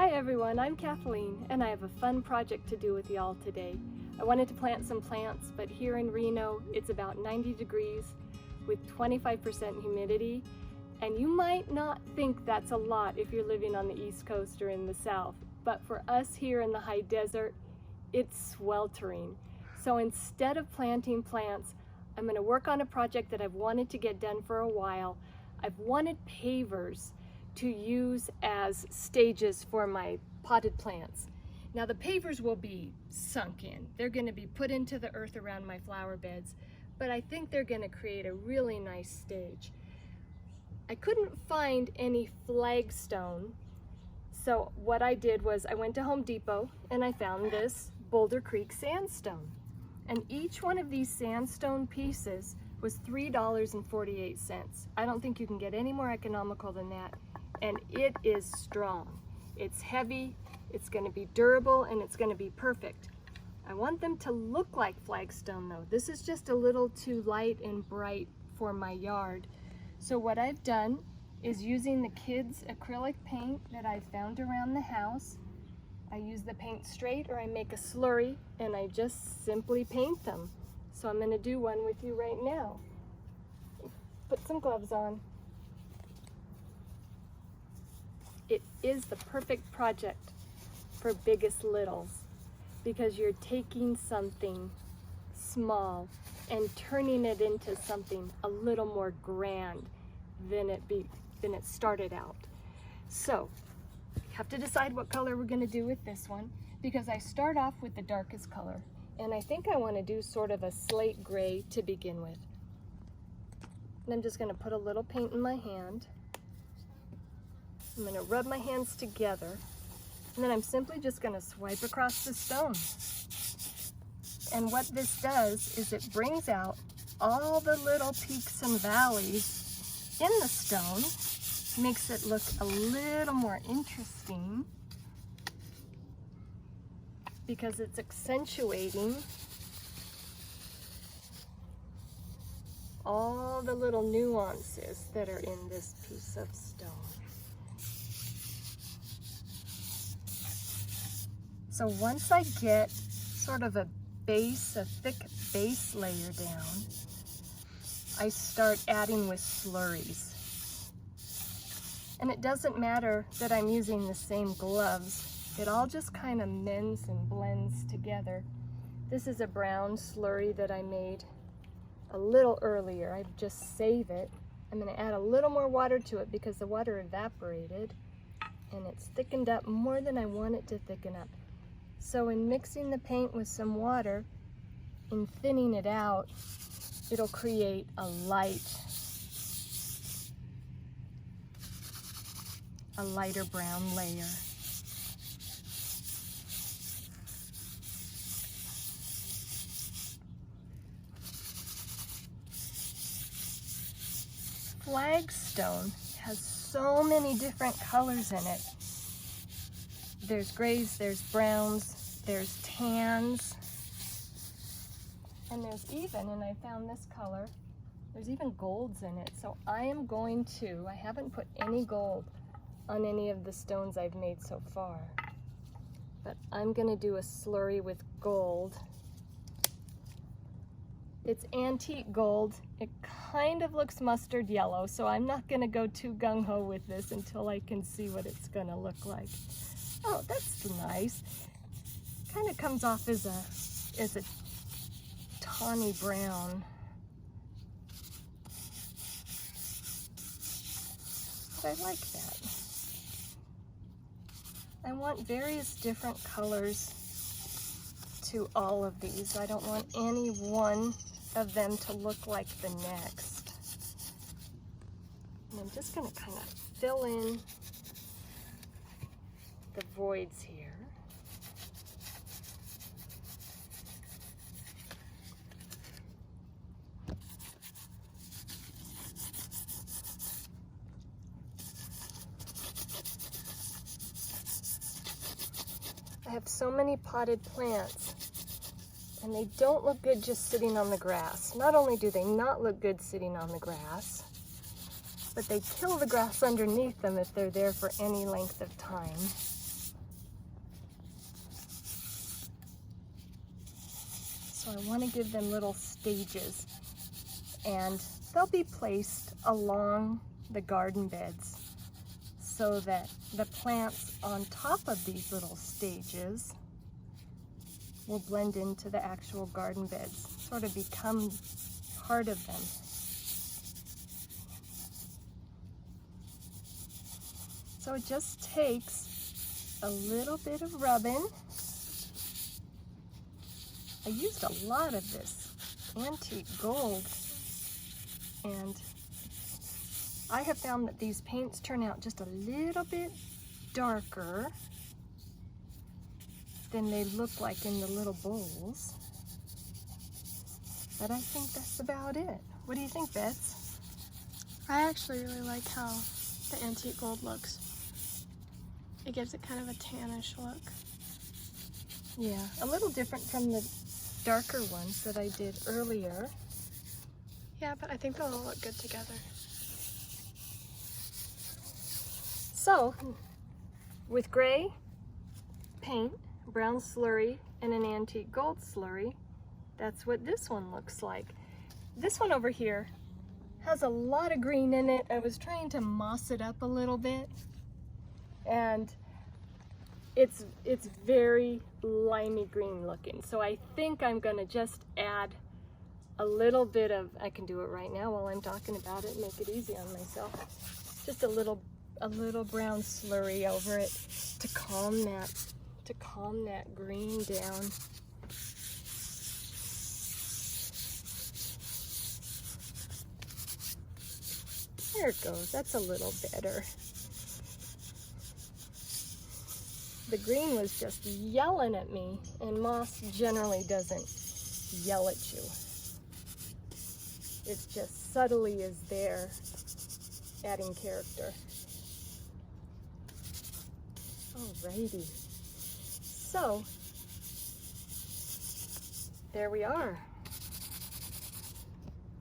Hi everyone, I'm Kathleen and I have a fun project to do with y'all today. I wanted to plant some plants, but here in Reno it's about 90 degrees with 25% humidity, and you might not think that's a lot if you're living on the East Coast or in the South, but for us here in the high desert, it's sweltering. So instead of planting plants, I'm going to work on a project that I've wanted to get done for a while. I've wanted pavers to use as stages for my potted plants. Now the pavers will be sunk in. They're going to be put into the earth around my flower beds, but I think they're going to create a really nice stage. I couldn't find any flagstone, so what I did was I went to Home Depot and I found this Boulder Creek sandstone. And each one of these sandstone pieces was $3.48. I don't think you can get any more economical than that. And it is strong. It's heavy, it's going to be durable, and it's going to be perfect. I want them to look like flagstone though. This is just a little too light and bright for my yard. So what I've done is, using the kids' acrylic paint that I found around the house, I use the paint straight or I make a slurry and I just simply paint them. So I'm going to do one with you right now. Put some gloves on. It is the perfect project for biggest littles because you're taking something small and turning it into something a little more grand than it started out. So you have to decide what color we're going to do with this one, because I start off with the darkest color, and I think I want to do sort of a slate gray to begin with. And I'm just going to put a little paint in my hand. I'm going to rub my hands together, and then I'm simply just going to swipe across the stone. And what this does is it brings out all the little peaks and valleys in the stone, makes it look a little more interesting because it's accentuating all the little nuances that are in this piece of stone. So once I get sort of a thick base layer down, I start adding with slurries. And it doesn't matter that I'm using the same gloves. It all just kind of mends and blends together. This is a brown slurry that I made a little earlier. I just save it. I'm going to add a little more water to it because the water evaporated and it's thickened up more than I want it to thicken up. So in mixing the paint with some water and thinning it out, it'll create a lighter brown layer. Flagstone has so many different colors in it. There's grays, there's browns, there's tans, and there's even, and I found this color, there's even golds in it. So I haven't put any gold on any of the stones I've made so far, but I'm gonna do a slurry with gold. It's antique gold. It kind of looks mustard yellow, so I'm not gonna go too gung-ho with this until I can see what it's gonna look like. Oh, that's nice. Kind of comes off as a tawny brown. But I like that. I want various different colors to all of these. I don't want any one of them to look like the next. And I'm just going to kind of fill in the voids here. I have so many potted plants, and they don't look good just sitting on the grass. Not only do they not look good sitting on the grass, but they kill the grass underneath them if they're there for any length of time. So I want to give them little stages, and they'll be placed along the garden beds so that the plants on top of these little stages will blend into the actual garden beds, sort of become part of them. So it just takes a little bit of rubbing. I used a lot of this antique gold, and I have found that these paints turn out just a little bit darker than they look like in the little bowls. But I think that's about it. What do you think, Bets? I actually really like how the antique gold looks. It gives it kind of a tannish look. Yeah, a little different from the darker ones that I did earlier. Yeah, but I think they'll all look good together. So, with gray paint, brown slurry, and an antique gold slurry, that's what this one looks like. This one over here has a lot of green in it. I was trying to moss it up a little bit, and it's very limey green looking. So I think I'm gonna just add a little bit of, I can do it right now while I'm talking about it, make it easy on myself. Just a little brown slurry over it to calm that green down. There it goes, that's a little better. The green was just yelling at me, and moss generally doesn't yell at you. It just subtly is there, adding character. Alrighty. So, there we are.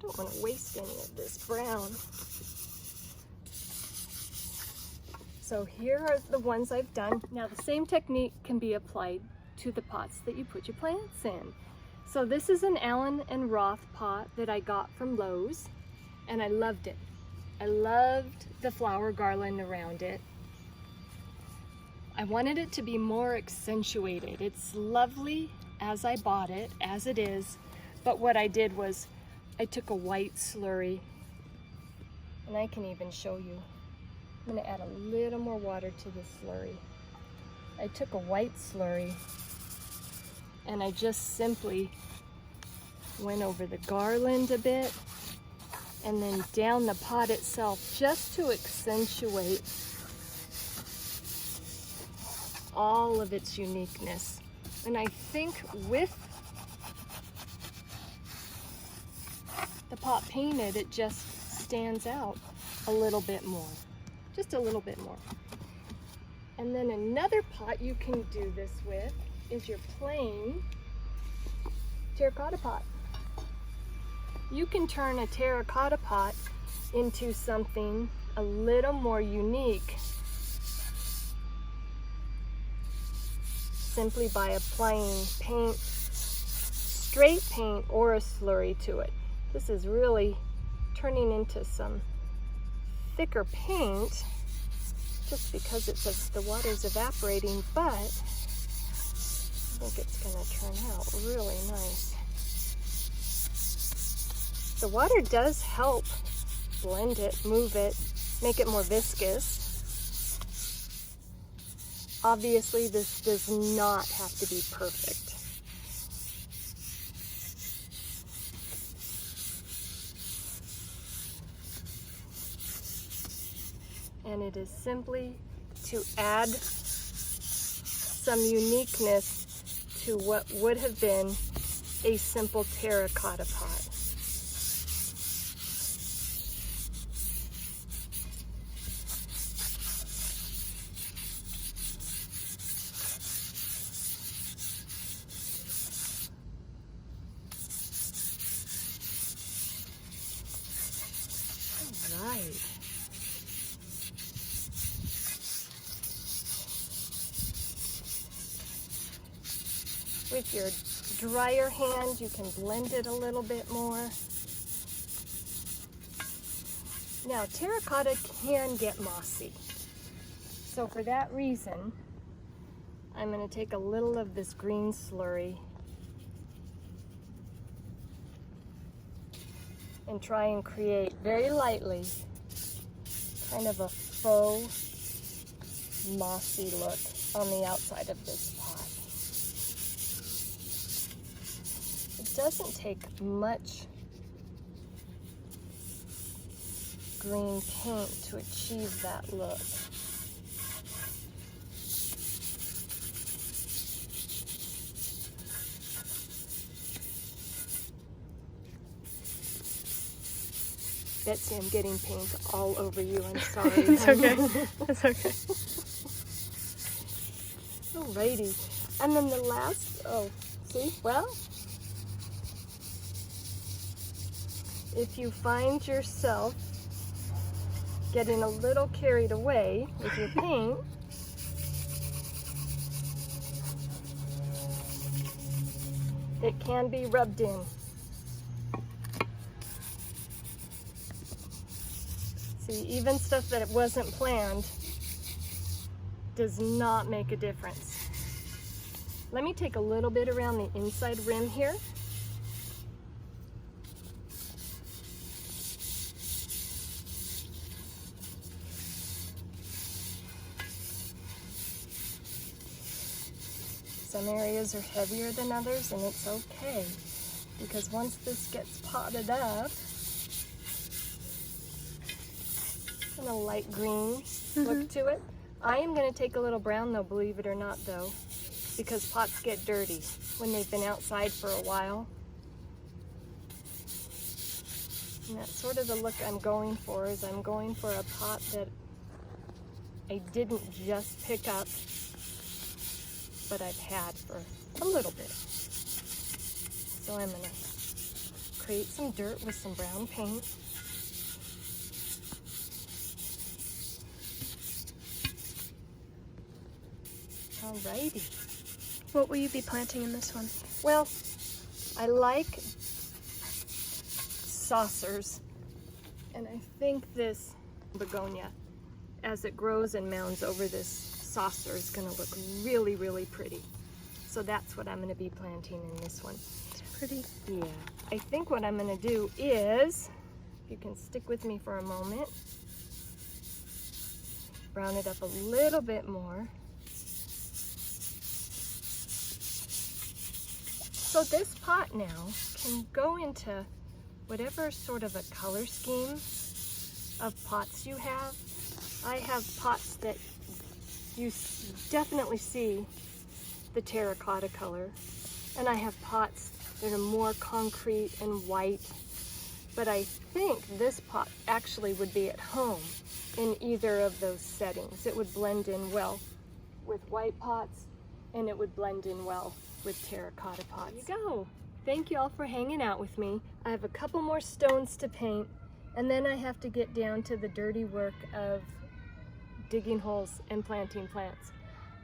Don't want to waste any of this brown. So here are the ones I've done. Now the same technique can be applied to the pots that you put your plants in. So this is an Allen and Roth pot that I got from Lowe's, and I loved it. I loved the flower garland around it. I wanted it to be more accentuated. It's lovely as I bought it, as it is, but what I did was I took a white slurry, and I can even show you. I'm going to add a little more water to the slurry. I took a white slurry and I just simply went over the garland a bit and then down the pot itself just to accentuate all of its uniqueness. And I think with the pot painted, it just stands out a little bit more. Just a little bit more. And then another pot you can do this with is your plain terracotta pot. You can turn a terracotta pot into something a little more unique simply by applying paint, straight paint or a slurry to it. This is really turning into some thicker paint just because the water's evaporating, but I think it's going to turn out really nice. The water does help blend it, move it, make it more viscous. Obviously, this does not have to be perfect. And it is simply to add some uniqueness to what would have been a simple terracotta pot. All right. With your drier hand, you can blend it a little bit more. Now, terracotta can get mossy. So for that reason, I'm going to take a little of this green slurry and try and create very lightly kind of a faux mossy look on the outside of this pot. It doesn't take much green paint to achieve that look. Betsy, I'm getting paint all over you. I'm sorry. It's okay. It's okay. Alrighty. And then the last, see? Well, if you find yourself getting a little carried away with your paint, it can be rubbed in. See, even stuff that it wasn't planned does not make a difference. Let me take a little bit around the inside rim here. Some areas are heavier than others, and it's okay, because once this gets potted up, and a light green look to it. I am going to take a little brown though, believe it or not though, because pots get dirty when they've been outside for a while. And that's sort of the look I'm going for, is I'm going for a pot that I didn't just pick up, but I've had for a little bit. So I'm going to create some dirt with some brown paint. Alrighty. What will you be planting in this one? Well, I like saucers, and I think this begonia, as it grows and mounds over this saucer, is going to look really, really pretty. So that's what I'm going to be planting in this one. It's pretty. Yeah. I think what I'm going to do is, if you can stick with me for a moment, brown it up a little bit more. So this pot now can go into whatever sort of a color scheme of pots you have. I have pots that you definitely see the terracotta color, and I have pots that are more concrete and white, but I think this pot actually would be at home in either of those settings. It would blend in well with white pots, and it would blend in well with terracotta pots. There you go. Thank you all for hanging out with me. I have a couple more stones to paint, and then I have to get down to the dirty work of digging holes and planting plants.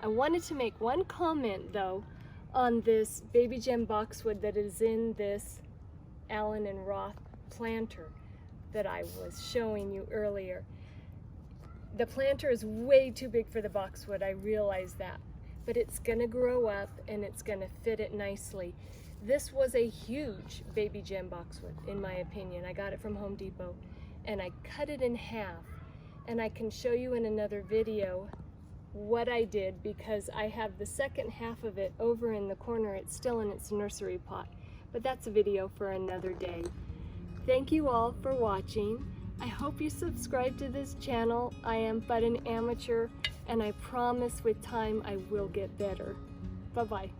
I wanted to make one comment though on this baby gem boxwood that is in this Allen and Roth planter that I was showing you earlier. The planter is way too big for the boxwood, I realize that, but it's gonna grow up and it's gonna fit it nicely. This was a huge baby gem boxwood, in my opinion. I got it from Home Depot, and I cut it in half, and I can show you in another video what I did, because I have the second half of it over in the corner. It's still in its nursery pot, but that's a video for another day. Thank you all for watching. I hope you subscribe to this channel. I am but an amateur, and I promise with time I will get better. Bye-bye.